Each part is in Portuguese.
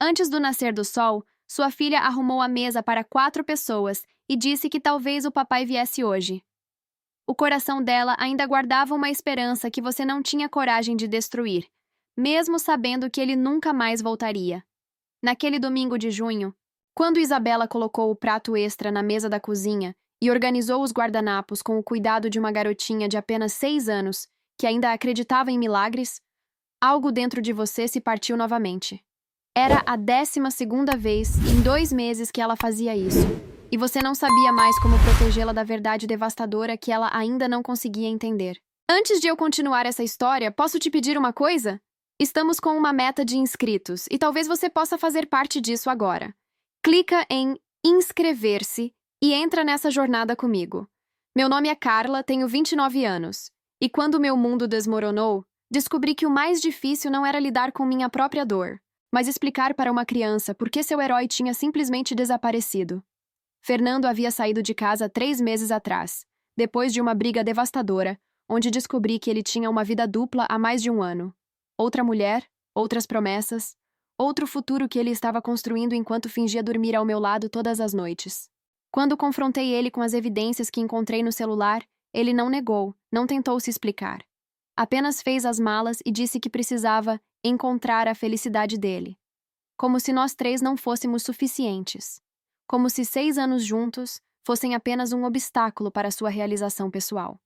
Antes do nascer do sol, sua filha arrumou a mesa para 4 pessoas e disse que talvez o papai viesse hoje. O coração dela ainda guardava uma esperança que você não tinha coragem de destruir, mesmo sabendo que ele nunca mais voltaria. Naquele domingo de junho, quando Isabela colocou o prato extra na mesa da cozinha e organizou os guardanapos com o cuidado de uma garotinha de apenas 6 anos, que ainda acreditava em milagres, algo dentro de você se partiu novamente. Era a 12ª vez em 2 meses que ela fazia isso, e você não sabia mais como protegê-la da verdade devastadora que ela ainda não conseguia entender. Antes de eu continuar essa história, posso te pedir uma coisa? Estamos com uma meta de inscritos, e talvez você possa fazer parte disso agora. Clica em inscrever-se e entra nessa jornada comigo. Meu nome é Carla, tenho 29 anos, e quando meu mundo desmoronou, descobri que o mais difícil não era lidar com minha própria dor, mas explicar para uma criança por que seu herói tinha simplesmente desaparecido. Fernando havia saído de casa 3 meses atrás, depois de uma briga devastadora, onde descobri que ele tinha uma vida dupla há mais de um ano. Outra mulher, outras promessas, outro futuro que ele estava construindo enquanto fingia dormir ao meu lado todas as noites. Quando confrontei ele com as evidências que encontrei no celular, ele não negou, não tentou se explicar. Apenas fez as malas e disse que precisava encontrar a felicidade dele. Como se nós 3 não fôssemos suficientes. Como se 6 anos juntos fossem apenas um obstáculo para sua realização pessoal.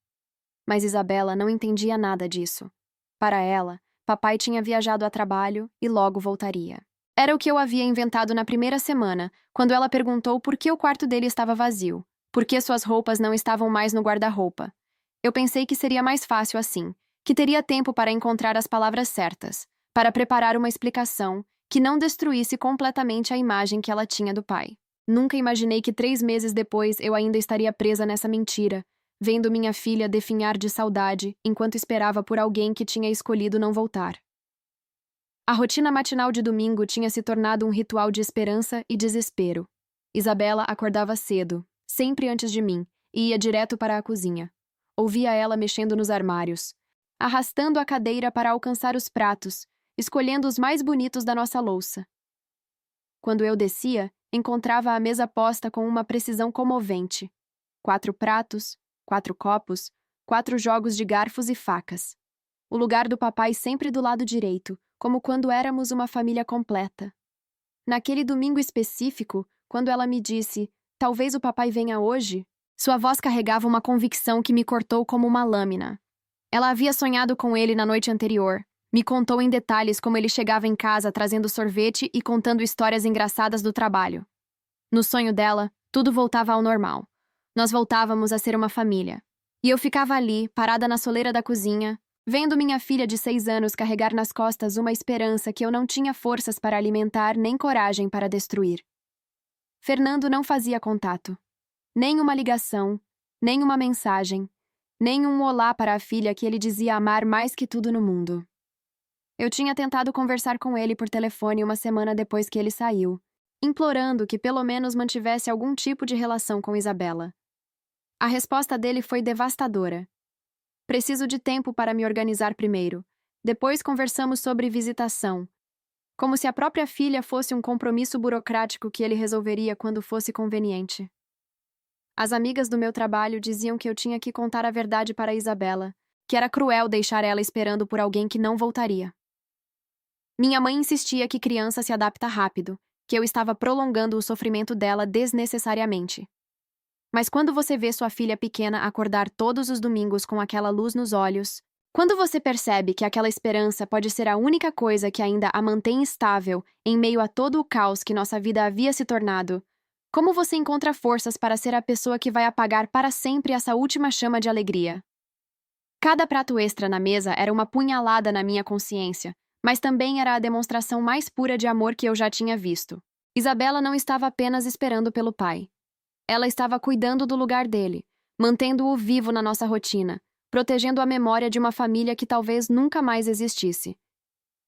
Mas Isabela não entendia nada disso. Para ela, papai tinha viajado a trabalho e logo voltaria. Era o que eu havia inventado na primeira semana, quando ela perguntou por que o quarto dele estava vazio, por que suas roupas não estavam mais no guarda-roupa. Eu pensei que seria mais fácil assim, que teria tempo para encontrar as palavras certas, para preparar uma explicação que não destruísse completamente a imagem que ela tinha do pai. Nunca imaginei que 3 meses depois eu ainda estaria presa nessa mentira, vendo minha filha definhar de saudade enquanto esperava por alguém que tinha escolhido não voltar. A rotina matinal de domingo tinha se tornado um ritual de esperança e desespero. Isabela acordava cedo, sempre antes de mim, e ia direto para a cozinha. Ouvia ela mexendo nos armários, arrastando a cadeira para alcançar os pratos, escolhendo os mais bonitos da nossa louça. Quando eu descia, encontrava a mesa posta com uma precisão comovente. 4 pratos, 4 copos, 4 jogos de garfos e facas. O lugar do papai sempre do lado direito, como quando éramos uma família completa. Naquele domingo específico, quando ela me disse, talvez o papai venha hoje, sua voz carregava uma convicção que me cortou como uma lâmina. Ela havia sonhado com ele na noite anterior. Me contou em detalhes como ele chegava em casa trazendo sorvete e contando histórias engraçadas do trabalho. No sonho dela, tudo voltava ao normal. Nós voltávamos a ser uma família. E eu ficava ali, parada na soleira da cozinha, vendo minha filha de 6 anos carregar nas costas uma esperança que eu não tinha forças para alimentar nem coragem para destruir. Fernando não fazia contato. Nem uma ligação, nem uma mensagem, nem um olá para a filha que ele dizia amar mais que tudo no mundo. Eu tinha tentado conversar com ele por telefone uma semana depois que ele saiu, implorando que pelo menos mantivesse algum tipo de relação com Isabela. A resposta dele foi devastadora. Preciso de tempo para me organizar primeiro. Depois conversamos sobre visitação. Como se a própria filha fosse um compromisso burocrático que ele resolveria quando fosse conveniente. As amigas do meu trabalho diziam que eu tinha que contar a verdade para Isabela, que era cruel deixar ela esperando por alguém que não voltaria. Minha mãe insistia que criança se adapta rápido, que eu estava prolongando o sofrimento dela desnecessariamente. Mas quando você vê sua filha pequena acordar todos os domingos com aquela luz nos olhos, quando você percebe que aquela esperança pode ser a única coisa que ainda a mantém estável em meio a todo o caos que nossa vida havia se tornado, como você encontra forças para ser a pessoa que vai apagar para sempre essa última chama de alegria? Cada prato extra na mesa era uma punhalada na minha consciência, mas também era a demonstração mais pura de amor que eu já tinha visto. Isabela não estava apenas esperando pelo pai. Ela estava cuidando do lugar dele, mantendo-o vivo na nossa rotina, protegendo a memória de uma família que talvez nunca mais existisse.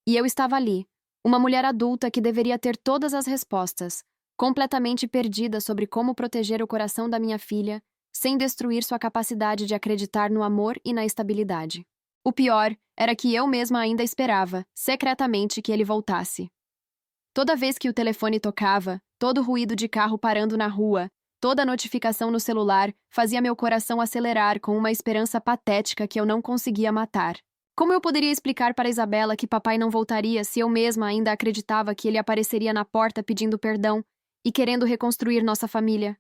E eu estava ali, uma mulher adulta que deveria ter todas as respostas, completamente perdida sobre como proteger o coração da minha filha, sem destruir sua capacidade de acreditar no amor e na estabilidade. O pior era que eu mesma ainda esperava, secretamente, que ele voltasse. Toda vez que o telefone tocava, todo ruído de carro parando na rua, toda notificação no celular fazia meu coração acelerar com uma esperança patética que eu não conseguia matar. Como eu poderia explicar para Isabela que papai não voltaria se eu mesma ainda acreditava que ele apareceria na porta pedindo perdão e querendo reconstruir nossa família?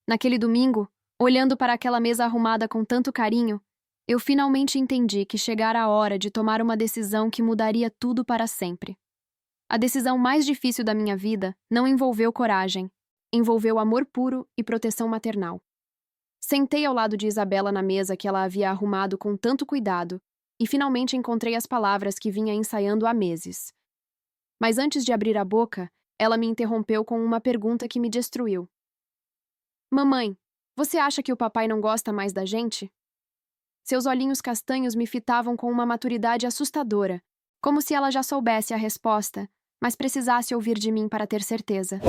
Naquele domingo, olhando para aquela mesa arrumada com tanto carinho, eu finalmente entendi que chegara a hora de tomar uma decisão que mudaria tudo para sempre. A decisão mais difícil da minha vida não envolveu coragem, envolveu amor puro e proteção maternal. Sentei ao lado de Isabela na mesa que ela havia arrumado com tanto cuidado e finalmente encontrei as palavras que vinha ensaiando há meses. Mas antes de abrir a boca, ela me interrompeu com uma pergunta que me destruiu. Mamãe, você acha que o papai não gosta mais da gente? Seus olhinhos castanhos me fitavam com uma maturidade assustadora, como se ela já soubesse a resposta, mas precisasse ouvir de mim para ter certeza.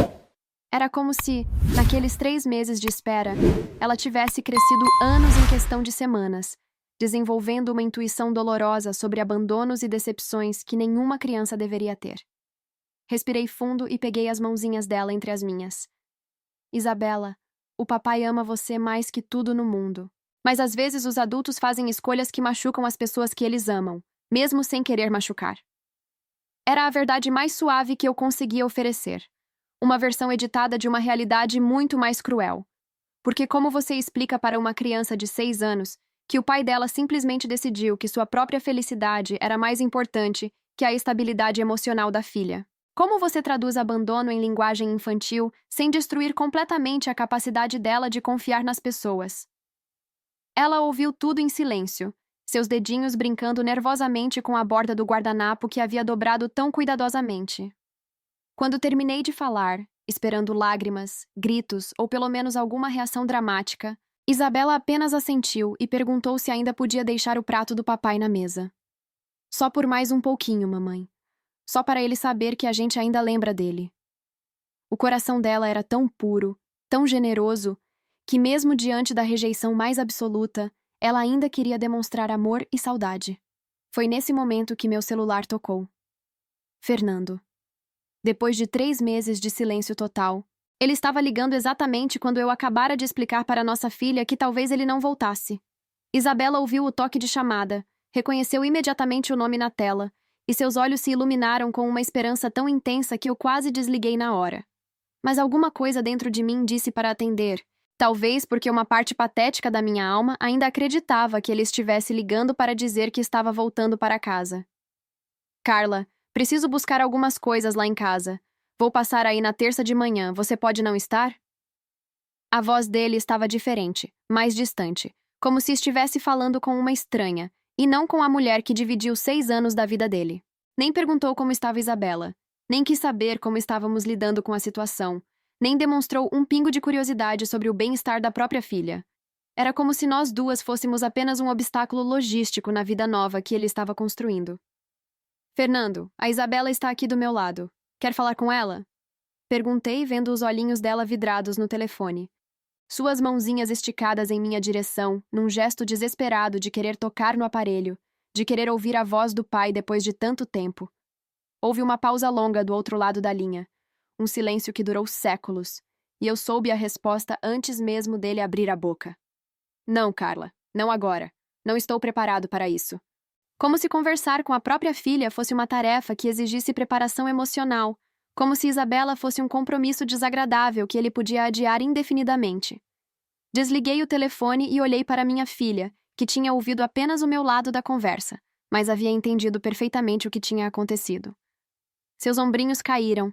Era como se, naqueles 3 meses de espera, ela tivesse crescido anos em questão de semanas, desenvolvendo uma intuição dolorosa sobre abandonos e decepções que nenhuma criança deveria ter. Respirei fundo e peguei as mãozinhas dela entre as minhas. Isabela, o papai ama você mais que tudo no mundo. Mas às vezes os adultos fazem escolhas que machucam as pessoas que eles amam, mesmo sem querer machucar. Era a verdade mais suave que eu conseguia oferecer. Uma versão editada de uma realidade muito mais cruel. Porque como você explica para uma criança de 6 anos que o pai dela simplesmente decidiu que sua própria felicidade era mais importante que a estabilidade emocional da filha? Como você traduz abandono em linguagem infantil sem destruir completamente a capacidade dela de confiar nas pessoas? Ela ouviu tudo em silêncio, seus dedinhos brincando nervosamente com a borda do guardanapo que havia dobrado tão cuidadosamente. Quando terminei de falar, esperando lágrimas, gritos ou pelo menos alguma reação dramática, Isabela apenas assentiu e perguntou se ainda podia deixar o prato do papai na mesa. Só por mais um pouquinho, mamãe. Só para ele saber que a gente ainda lembra dele. O coração dela era tão puro, tão generoso, que mesmo diante da rejeição mais absoluta, ela ainda queria demonstrar amor e saudade. Foi nesse momento que meu celular tocou. Fernando. Depois de 3 meses de silêncio total, ele estava ligando exatamente quando eu acabara de explicar para nossa filha que talvez ele não voltasse. Isabela ouviu o toque de chamada, reconheceu imediatamente o nome na tela, e seus olhos se iluminaram com uma esperança tão intensa que eu quase desliguei na hora. Mas alguma coisa dentro de mim disse para atender, talvez porque uma parte patética da minha alma ainda acreditava que ele estivesse ligando para dizer que estava voltando para casa. Carla, preciso buscar algumas coisas lá em casa. Vou passar aí na terça de manhã, você pode não estar? A voz dele estava diferente, mais distante, como se estivesse falando com uma estranha, e não com a mulher que dividiu 6 anos da vida dele. Nem perguntou como estava Isabela, nem quis saber como estávamos lidando com a situação, nem demonstrou um pingo de curiosidade sobre o bem-estar da própria filha. Era como se nós duas fôssemos apenas um obstáculo logístico na vida nova que ele estava construindo. Fernando, a Isabela está aqui do meu lado. Quer falar com ela? Perguntei, vendo os olhinhos dela vidrados no telefone. Suas mãozinhas esticadas em minha direção, num gesto desesperado de querer tocar no aparelho, de querer ouvir a voz do pai depois de tanto tempo. Houve uma pausa longa do outro lado da linha, um silêncio que durou séculos, e eu soube a resposta antes mesmo dele abrir a boca. Não, Carla, não agora. Não estou preparado para isso. Como se conversar com a própria filha fosse uma tarefa que exigisse preparação emocional, como se Isabela fosse um compromisso desagradável que ele podia adiar indefinidamente. Desliguei o telefone e olhei para minha filha, que tinha ouvido apenas o meu lado da conversa, mas havia entendido perfeitamente o que tinha acontecido. Seus ombrinhos caíram.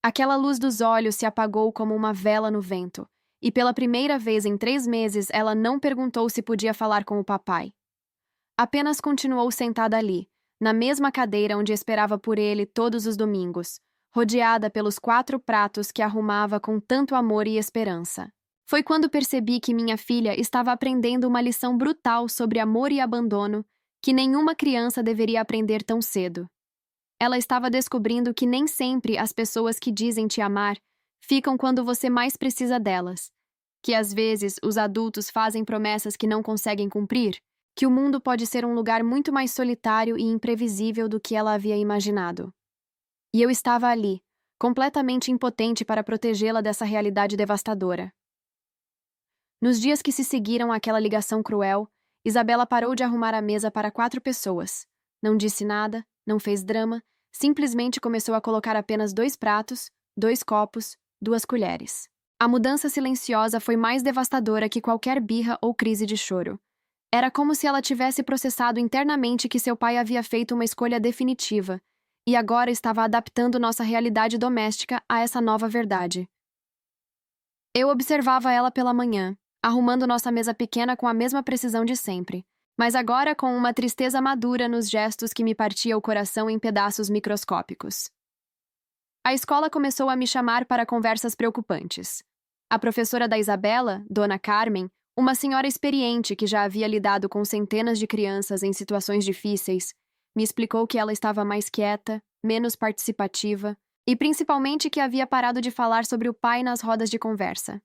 Aquela luz dos olhos se apagou como uma vela no vento, e pela primeira vez em 3 meses ela não perguntou se podia falar com o papai. Apenas continuou sentada ali, na mesma cadeira onde esperava por ele todos os domingos, rodeada pelos 4 pratos que arrumava com tanto amor e esperança. Foi quando percebi que minha filha estava aprendendo uma lição brutal sobre amor e abandono que nenhuma criança deveria aprender tão cedo. Ela estava descobrindo que nem sempre as pessoas que dizem te amar ficam quando você mais precisa delas, que às vezes os adultos fazem promessas que não conseguem cumprir, que o mundo pode ser um lugar muito mais solitário e imprevisível do que ela havia imaginado. E eu estava ali, completamente impotente para protegê-la dessa realidade devastadora. Nos dias que se seguiram àquela ligação cruel, Isabela parou de arrumar a mesa para 4 pessoas. Não disse nada, não fez drama, simplesmente começou a colocar apenas 2 pratos, 2 copos, 2 colheres. A mudança silenciosa foi mais devastadora que qualquer birra ou crise de choro. Era como se ela tivesse processado internamente que seu pai havia feito uma escolha definitiva, e agora estava adaptando nossa realidade doméstica a essa nova verdade. Eu observava ela pela manhã, arrumando nossa mesa pequena com a mesma precisão de sempre, mas agora com uma tristeza madura nos gestos que me partia o coração em pedaços microscópicos. A escola começou a me chamar para conversas preocupantes. A professora da Isabela, Dona Carmen, uma senhora experiente que já havia lidado com centenas de crianças em situações difíceis, me explicou que ela estava mais quieta, menos participativa e principalmente que havia parado de falar sobre o pai nas rodas de conversa.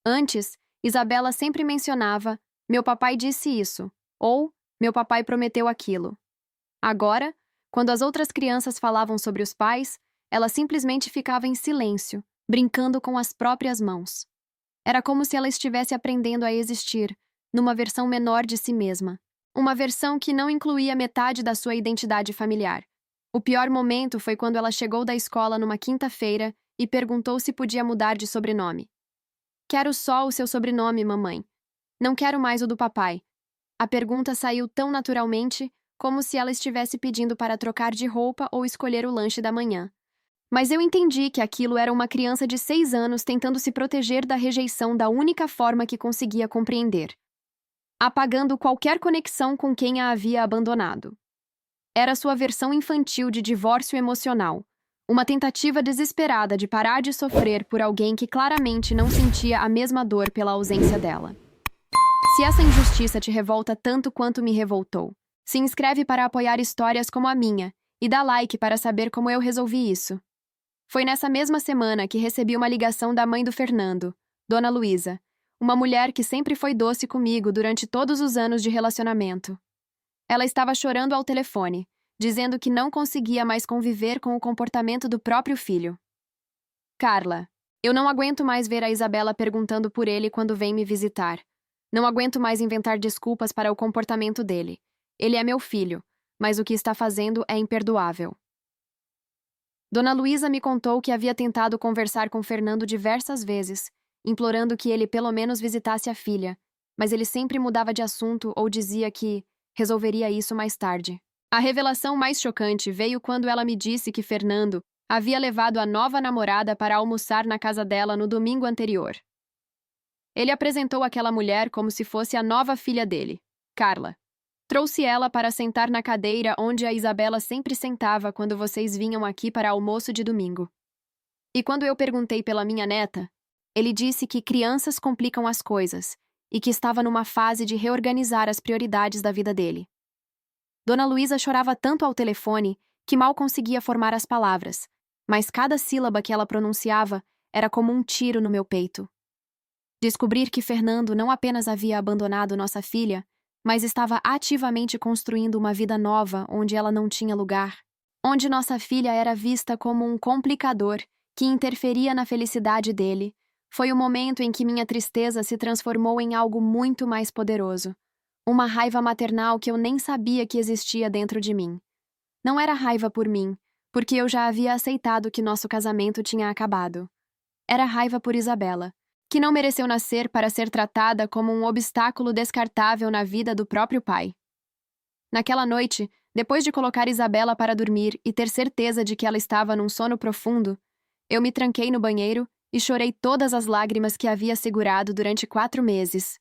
Antes, Isabela sempre mencionava: "Meu papai disse isso", ou "Meu papai prometeu aquilo". Agora, quando as outras crianças falavam sobre os pais, ela simplesmente ficava em silêncio, brincando com as próprias mãos. Era como se ela estivesse aprendendo a existir, numa versão menor de si mesma. Uma versão que não incluía metade da sua identidade familiar. O pior momento foi quando ela chegou da escola numa quinta-feira e perguntou se podia mudar de sobrenome. "Quero só o seu sobrenome, mamãe. Não quero mais o do papai." A pergunta saiu tão naturalmente, como se ela estivesse pedindo para trocar de roupa ou escolher o lanche da manhã. Mas eu entendi que aquilo era uma criança de 6 anos tentando se proteger da rejeição da única forma que conseguia compreender, apagando qualquer conexão com quem a havia abandonado. Era sua versão infantil de divórcio emocional, uma tentativa desesperada de parar de sofrer por alguém que claramente não sentia a mesma dor pela ausência dela. Se essa injustiça te revolta tanto quanto me revoltou, se inscreve para apoiar histórias como a minha e dá like para saber como eu resolvi isso. Foi nessa mesma semana que recebi uma ligação da mãe do Fernando, Dona Luísa, uma mulher que sempre foi doce comigo durante todos os anos de relacionamento. Ela estava chorando ao telefone, dizendo que não conseguia mais conviver com o comportamento do próprio filho. "Carla, eu não aguento mais ver a Isabela perguntando por ele quando vem me visitar. Não aguento mais inventar desculpas para o comportamento dele. Ele é meu filho, mas o que está fazendo é imperdoável." Dona Luísa me contou que havia tentado conversar com Fernando diversas vezes, implorando que ele pelo menos visitasse a filha, mas ele sempre mudava de assunto ou dizia que resolveria isso mais tarde. A revelação mais chocante veio quando ela me disse que Fernando havia levado a nova namorada para almoçar na casa dela no domingo anterior. Ele apresentou aquela mulher como se fosse a nova filha dele, Carla. Trouxe ela para sentar na cadeira onde a Isabela sempre sentava quando vocês vinham aqui para almoço de domingo. E quando eu perguntei pela minha neta, ele disse que crianças complicam as coisas e que estava numa fase de reorganizar as prioridades da vida dele. Dona Luísa chorava tanto ao telefone que mal conseguia formar as palavras, mas cada sílaba que ela pronunciava era como um tiro no meu peito. Descobrir que Fernando não apenas havia abandonado nossa filha, mas estava ativamente construindo uma vida nova onde ela não tinha lugar, onde nossa filha era vista como um complicador que interferia na felicidade dele, foi o momento em que minha tristeza se transformou em algo muito mais poderoso. Uma raiva maternal que eu nem sabia que existia dentro de mim. Não era raiva por mim, porque eu já havia aceitado que nosso casamento tinha acabado. Era raiva por Isabela, que não mereceu nascer para ser tratada como um obstáculo descartável na vida do próprio pai. Naquela noite, depois de colocar Isabela para dormir e ter certeza de que ela estava num sono profundo, eu me tranquei no banheiro e chorei todas as lágrimas que havia segurado durante 4 meses.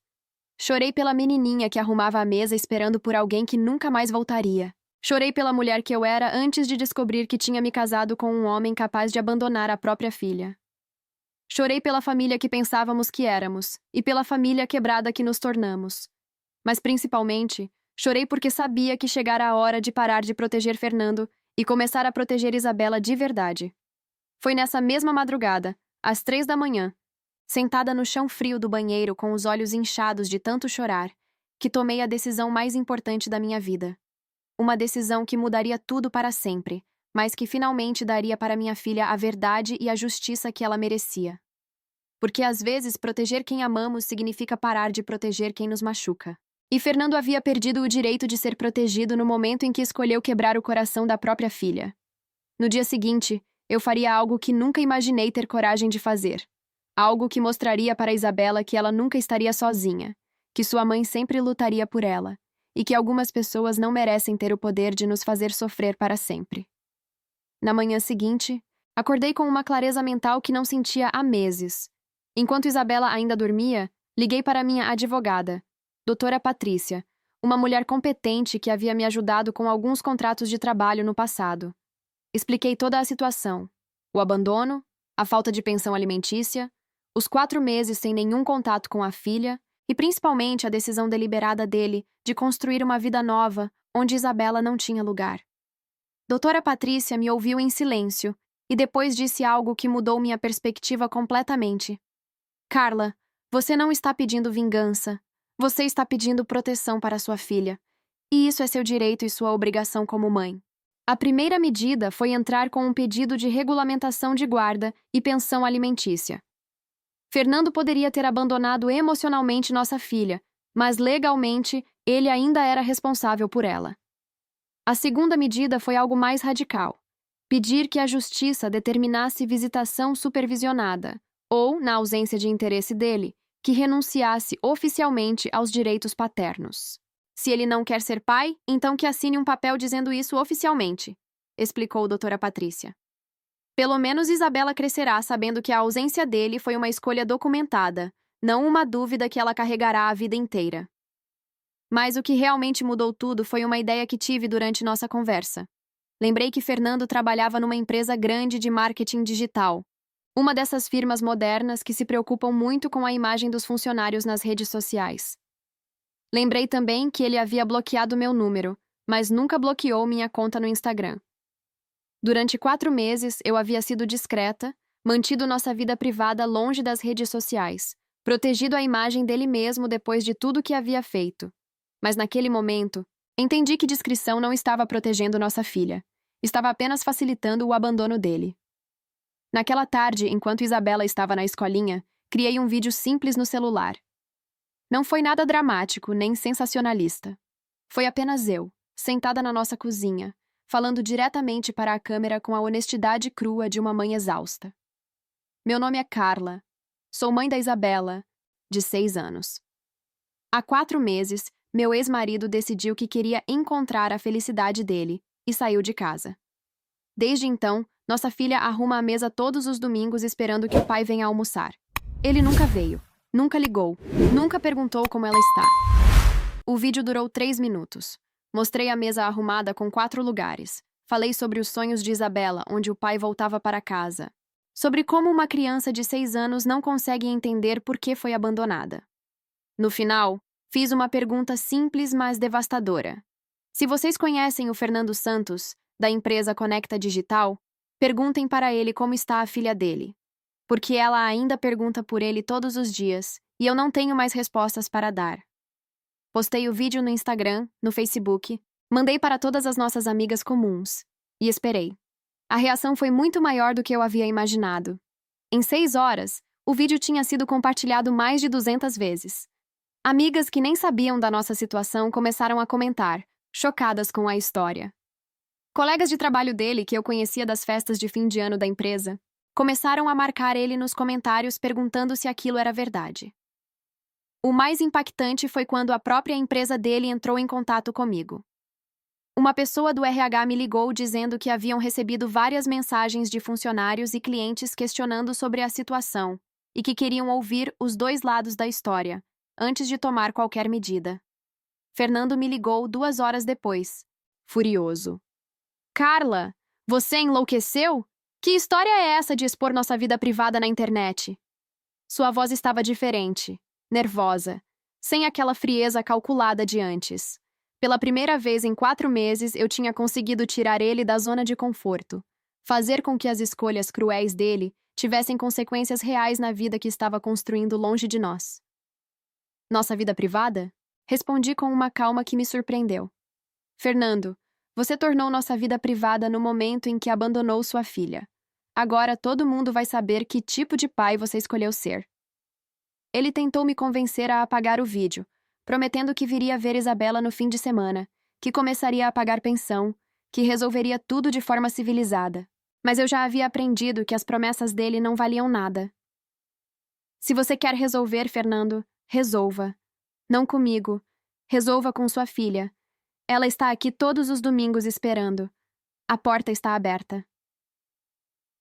Chorei pela menininha que arrumava a mesa esperando por alguém que nunca mais voltaria. Chorei pela mulher que eu era antes de descobrir que tinha me casado com um homem capaz de abandonar a própria filha. Chorei pela família que pensávamos que éramos, e pela família quebrada que nos tornamos. Mas principalmente, chorei porque sabia que chegara a hora de parar de proteger Fernando e começar a proteger Isabela de verdade. Foi nessa mesma madrugada, às 3 da manhã, sentada no chão frio do banheiro com os olhos inchados de tanto chorar, que tomei a decisão mais importante da minha vida. Uma decisão que mudaria tudo para sempre, mas que finalmente daria para minha filha a verdade e a justiça que ela merecia. Porque às vezes proteger quem amamos significa parar de proteger quem nos machuca. E Fernando havia perdido o direito de ser protegido no momento em que escolheu quebrar o coração da própria filha. No dia seguinte, eu faria algo que nunca imaginei ter coragem de fazer. Algo que mostraria para Isabela que ela nunca estaria sozinha, que sua mãe sempre lutaria por ela, e que algumas pessoas não merecem ter o poder de nos fazer sofrer para sempre. Na manhã seguinte, acordei com uma clareza mental que não sentia há meses. Enquanto Isabela ainda dormia, liguei para minha advogada, doutora Patrícia, uma mulher competente que havia me ajudado com alguns contratos de trabalho no passado. Expliquei toda a situação: o abandono, a falta de pensão alimentícia, os 4 meses sem nenhum contato com a filha e principalmente a decisão deliberada dele de construir uma vida nova onde Isabela não tinha lugar. Doutora Patrícia me ouviu em silêncio e depois disse algo que mudou minha perspectiva completamente. Carla, você não está pedindo vingança. Você está pedindo proteção para sua filha. E isso é seu direito e sua obrigação como mãe. A primeira medida foi entrar com um pedido de regulamentação de guarda e pensão alimentícia. Fernando poderia ter abandonado emocionalmente nossa filha, mas legalmente ele ainda era responsável por ela. A segunda medida foi algo mais radical: pedir que a justiça determinasse visitação supervisionada, ou, na ausência de interesse dele, que renunciasse oficialmente aos direitos paternos. Se ele não quer ser pai, então que assine um papel dizendo isso oficialmente, explicou doutora Patrícia. Pelo menos Isabela crescerá sabendo que a ausência dele foi uma escolha documentada, não uma dúvida que ela carregará a vida inteira. Mas o que realmente mudou tudo foi uma ideia que tive durante nossa conversa. Lembrei que Fernando trabalhava numa empresa grande de marketing digital, uma dessas firmas modernas que se preocupam muito com a imagem dos funcionários nas redes sociais. Lembrei também que ele havia bloqueado meu número, mas nunca bloqueou minha conta no Instagram. Durante 4 meses, eu havia sido discreta, mantido nossa vida privada longe das redes sociais, protegido a imagem dele mesmo depois de tudo que havia feito. Mas naquele momento, entendi que discrição não estava protegendo nossa filha. Estava apenas facilitando o abandono dele. Naquela tarde, enquanto Isabela estava na escolinha, criei um vídeo simples no celular. Não foi nada dramático, nem sensacionalista. Foi apenas eu, sentada na nossa cozinha, falando diretamente para a câmera com a honestidade crua de uma mãe exausta. Meu nome é Carla. Sou mãe da Isabela, de 6 anos. Há 4 meses, meu ex-marido decidiu que queria encontrar a felicidade dele e saiu de casa. Desde então, nossa filha arruma a mesa todos os domingos esperando que o pai venha almoçar. Ele nunca veio, nunca ligou, nunca perguntou como ela está. O vídeo durou 3 minutos. Mostrei a mesa arrumada com 4 lugares. Falei sobre os sonhos de Isabela, onde o pai voltava para casa. Sobre como uma criança de 6 anos não consegue entender por que foi abandonada. No final, fiz uma pergunta simples, mas devastadora. Se vocês conhecem o Fernando Santos, da empresa Conecta Digital, perguntem para ele como está a filha dele. Porque ela ainda pergunta por ele todos os dias, e eu não tenho mais respostas para dar. Postei o vídeo no Instagram, no Facebook, mandei para todas as nossas amigas comuns. E esperei. A reação foi muito maior do que eu havia imaginado. Em 6 horas, o vídeo tinha sido compartilhado mais de 200 vezes. Amigas que nem sabiam da nossa situação começaram a comentar, chocadas com a história. Colegas de trabalho dele, que eu conhecia das festas de fim de ano da empresa, começaram a marcar ele nos comentários perguntando se aquilo era verdade. O mais impactante foi quando a própria empresa dele entrou em contato comigo. Uma pessoa do RH me ligou dizendo que haviam recebido várias mensagens de funcionários e clientes questionando sobre a situação e que queriam ouvir os 2 lados da história, antes de tomar qualquer medida. Fernando me ligou 2 horas depois, furioso. Carla, você enlouqueceu? Que história é essa de expor nossa vida privada na internet? Sua voz estava diferente, nervosa, sem aquela frieza calculada de antes. Pela primeira vez em 4 meses, eu tinha conseguido tirar ele da zona de conforto, fazer com que as escolhas cruéis dele tivessem consequências reais na vida que estava construindo longe de nós. Nossa vida privada? Respondi com uma calma que me surpreendeu. Fernando, Você tornou nossa vida privada no momento em que abandonou sua filha. Agora todo mundo vai saber que tipo de pai você escolheu ser. Ele tentou me convencer a apagar o vídeo, prometendo que viria ver Isabela no fim de semana, que começaria a pagar pensão, que resolveria tudo de forma civilizada. Mas eu já havia aprendido que as promessas dele não valiam nada. Se você quer resolver, Fernando, resolva. Não comigo. Resolva com sua filha. Ela está aqui todos os domingos esperando. A porta está aberta.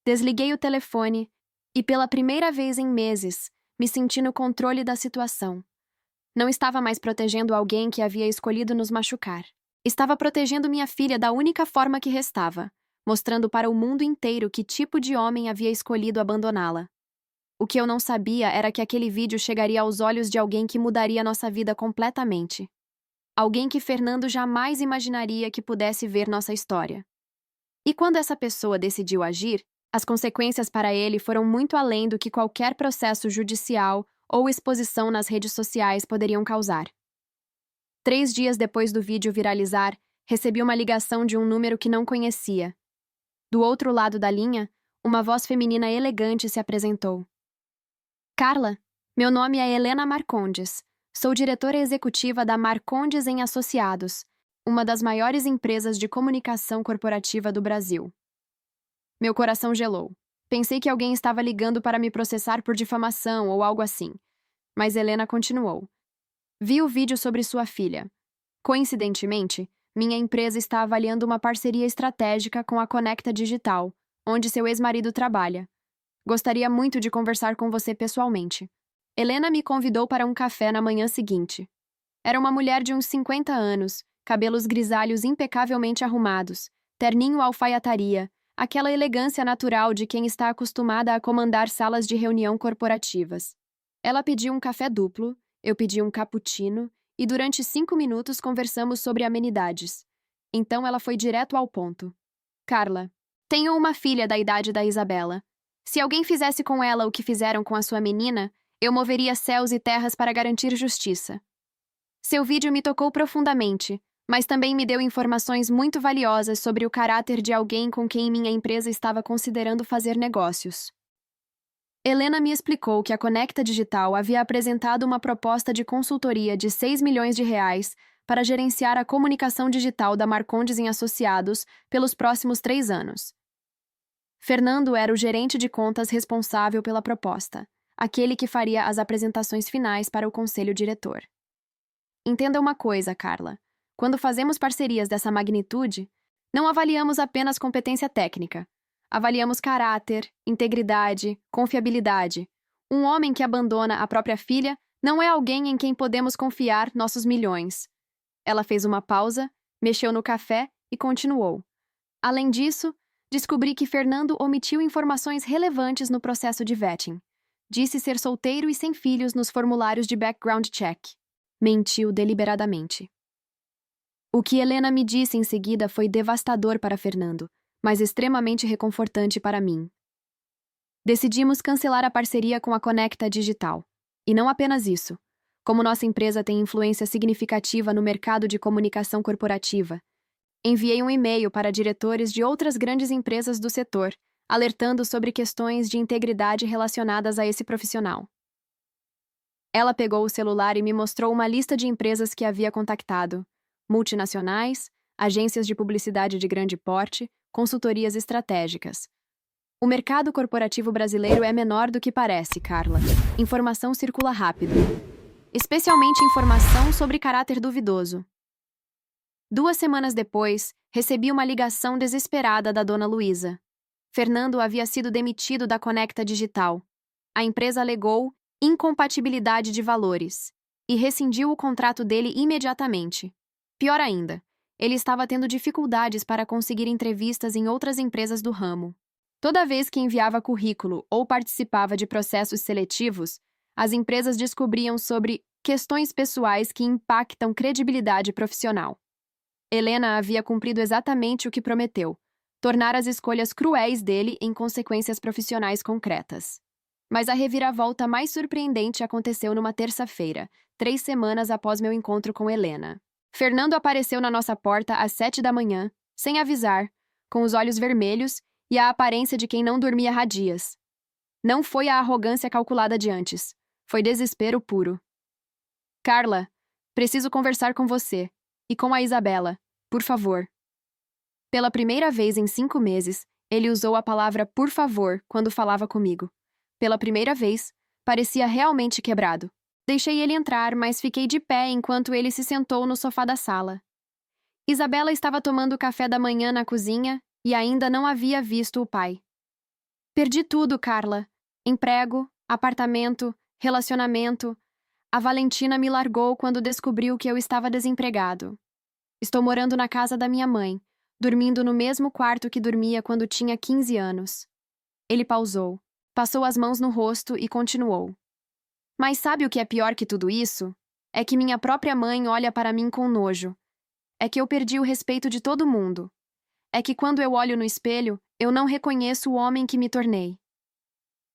Desliguei o telefone e, pela primeira vez em meses, me senti no controle da situação. Não estava mais protegendo alguém que havia escolhido nos machucar. Estava protegendo minha filha da única forma que restava, mostrando para o mundo inteiro que tipo de homem havia escolhido abandoná-la. O que eu não sabia era que aquele vídeo chegaria aos olhos de alguém que mudaria nossa vida completamente. Alguém que Fernando jamais imaginaria que pudesse ver nossa história. E quando essa pessoa decidiu agir, as consequências para ele foram muito além do que qualquer processo judicial ou exposição nas redes sociais poderiam causar. 3 dias depois do vídeo viralizar, recebi uma ligação de um número que não conhecia. Do outro lado da linha, uma voz feminina elegante se apresentou. Carla, meu nome é Helena Marcondes. Sou diretora executiva da Marcondes em Associados, uma das maiores empresas de comunicação corporativa do Brasil. Meu coração gelou. Pensei que alguém estava ligando para me processar por difamação ou algo assim. Mas Helena continuou. Vi o vídeo sobre sua filha. Coincidentemente, minha empresa está avaliando uma parceria estratégica com a Conecta Digital, onde seu ex-marido trabalha. Gostaria muito de conversar com você pessoalmente. Helena me convidou para um café na manhã seguinte. Era uma mulher de uns 50 anos, cabelos grisalhos impecavelmente arrumados, terninho alfaiataria, aquela elegância natural de quem está acostumada a comandar salas de reunião corporativas. Ela pediu um café duplo, eu pedi um cappuccino, e durante 5 minutos conversamos sobre amenidades. Então ela foi direto ao ponto. Carla, tenho uma filha da idade da Isabela. Se alguém fizesse com ela o que fizeram com a sua menina, eu moveria céus e terras para garantir justiça. Seu vídeo me tocou profundamente, mas também me deu informações muito valiosas sobre o caráter de alguém com quem minha empresa estava considerando fazer negócios. Helena me explicou que a Conecta Digital havia apresentado uma proposta de consultoria de 6 milhões de reais para gerenciar a comunicação digital da Marcondes em Associados pelos próximos 3 anos. Fernando era o gerente de contas responsável pela proposta, aquele que faria as apresentações finais para o conselho diretor. Entenda uma coisa, Carla. Quando fazemos parcerias dessa magnitude, não avaliamos apenas competência técnica. Avaliamos caráter, integridade, confiabilidade. Um homem que abandona a própria filha não é alguém em quem podemos confiar nossos milhões. Ela fez uma pausa, mexeu no café e continuou. Além disso, descobri que Fernando omitiu informações relevantes no processo de vetting. Disse ser solteiro e sem filhos nos formulários de background check. Mentiu deliberadamente. O que Helena me disse em seguida foi devastador para Fernando, mas extremamente reconfortante para mim. Decidimos cancelar a parceria com a Conecta Digital. E não apenas isso. Como nossa empresa tem influência significativa no mercado de comunicação corporativa, enviei um e-mail para diretores de outras grandes empresas do setor, alertando sobre questões de integridade relacionadas a esse profissional. Ela pegou o celular e me mostrou uma lista de empresas que havia contactado: multinacionais, agências de publicidade de grande porte, consultorias estratégicas. O mercado corporativo brasileiro é menor do que parece, Carla. Informação circula rápido. Especialmente informação sobre caráter duvidoso. 2 semanas depois, recebi uma ligação desesperada da dona Luísa. Fernando havia sido demitido da Conecta Digital. A empresa alegou incompatibilidade de valores e rescindiu o contrato dele imediatamente. Pior ainda, ele estava tendo dificuldades para conseguir entrevistas em outras empresas do ramo. Toda vez que enviava currículo ou participava de processos seletivos, as empresas descobriam sobre questões pessoais que impactam credibilidade profissional. Helena havia cumprido exatamente o que prometeu: tornar as escolhas cruéis dele em consequências profissionais concretas. Mas a reviravolta mais surpreendente aconteceu numa terça-feira, 3 semanas após meu encontro com Helena. Fernando apareceu na nossa porta às 7 da manhã, sem avisar, com os olhos vermelhos e a aparência de quem não dormia há dias. Não foi a arrogância calculada de antes. Foi desespero puro. Carla, preciso conversar com você. E com a Isabela, por favor. Pela primeira vez em 5 meses, ele usou a palavra por favor quando falava comigo. Pela primeira vez, parecia realmente quebrado. Deixei ele entrar, mas fiquei de pé enquanto ele se sentou no sofá da sala. Isabela estava tomando café da manhã na cozinha e ainda não havia visto o pai. Perdi tudo, Carla. Emprego, apartamento, relacionamento. A Valentina me largou quando descobriu que eu estava desempregado. Estou morando na casa da minha mãe, dormindo no mesmo quarto que dormia quando tinha 15 anos. Ele pausou, passou as mãos no rosto e continuou. Mas sabe o que é pior que tudo isso? É que minha própria mãe olha para mim com nojo. É que eu perdi o respeito de todo mundo. É que quando eu olho no espelho, eu não reconheço o homem que me tornei.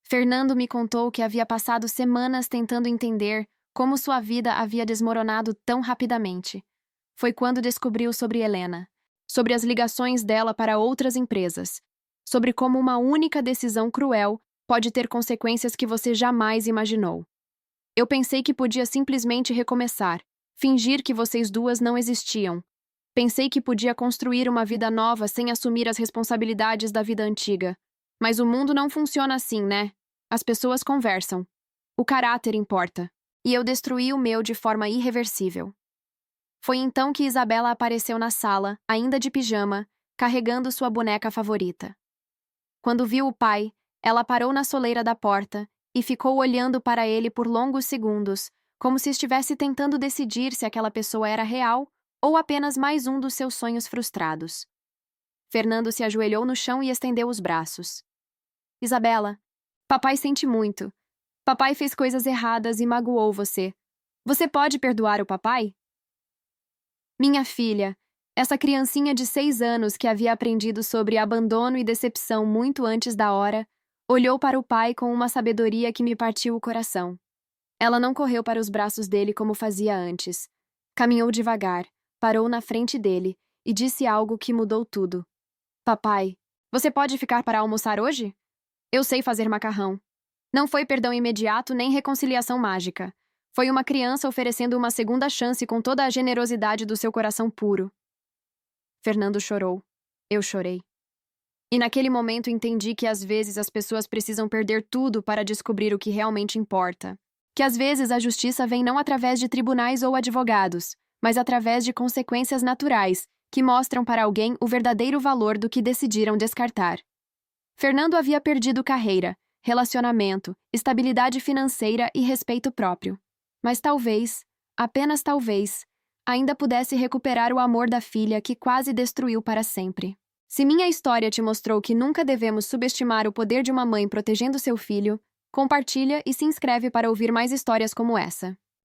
Fernando me contou que havia passado semanas tentando entender como sua vida havia desmoronado tão rapidamente. Foi quando descobriu sobre Helena, sobre as ligações dela para outras empresas, sobre como uma única decisão cruel pode ter consequências que você jamais imaginou. Eu pensei que podia simplesmente recomeçar, fingir que vocês duas não existiam. Pensei que podia construir uma vida nova sem assumir as responsabilidades da vida antiga. Mas o mundo não funciona assim, né? As pessoas conversam. O caráter importa. E eu destruí o meu de forma irreversível. Foi então que Isabela apareceu na sala, ainda de pijama, carregando sua boneca favorita. Quando viu o pai, ela parou na soleira da porta e ficou olhando para ele por longos segundos, como se estivesse tentando decidir se aquela pessoa era real ou apenas mais um dos seus sonhos frustrados. Fernando se ajoelhou no chão e estendeu os braços. Isabela, papai sente muito. Papai fez coisas erradas e magoou você. Você pode perdoar o papai? Minha filha, essa criancinha de 6 anos que havia aprendido sobre abandono e decepção muito antes da hora, olhou para o pai com uma sabedoria que me partiu o coração. Ela não correu para os braços dele como fazia antes. Caminhou devagar, parou na frente dele e disse algo que mudou tudo. Papai, você pode ficar para almoçar hoje? Eu sei fazer macarrão. Não foi perdão imediato nem reconciliação mágica. Foi uma criança oferecendo uma segunda chance com toda a generosidade do seu coração puro. Fernando chorou. Eu chorei. E naquele momento entendi que às vezes as pessoas precisam perder tudo para descobrir o que realmente importa. Que às vezes a justiça vem não através de tribunais ou advogados, mas através de consequências naturais, que mostram para alguém o verdadeiro valor do que decidiram descartar. Fernando havia perdido carreira, relacionamento, estabilidade financeira e respeito próprio. Mas talvez, apenas talvez, ainda pudesse recuperar o amor da filha que quase destruiu para sempre. Se minha história te mostrou que nunca devemos subestimar o poder de uma mãe protegendo seu filho, compartilha e se inscreve para ouvir mais histórias como essa.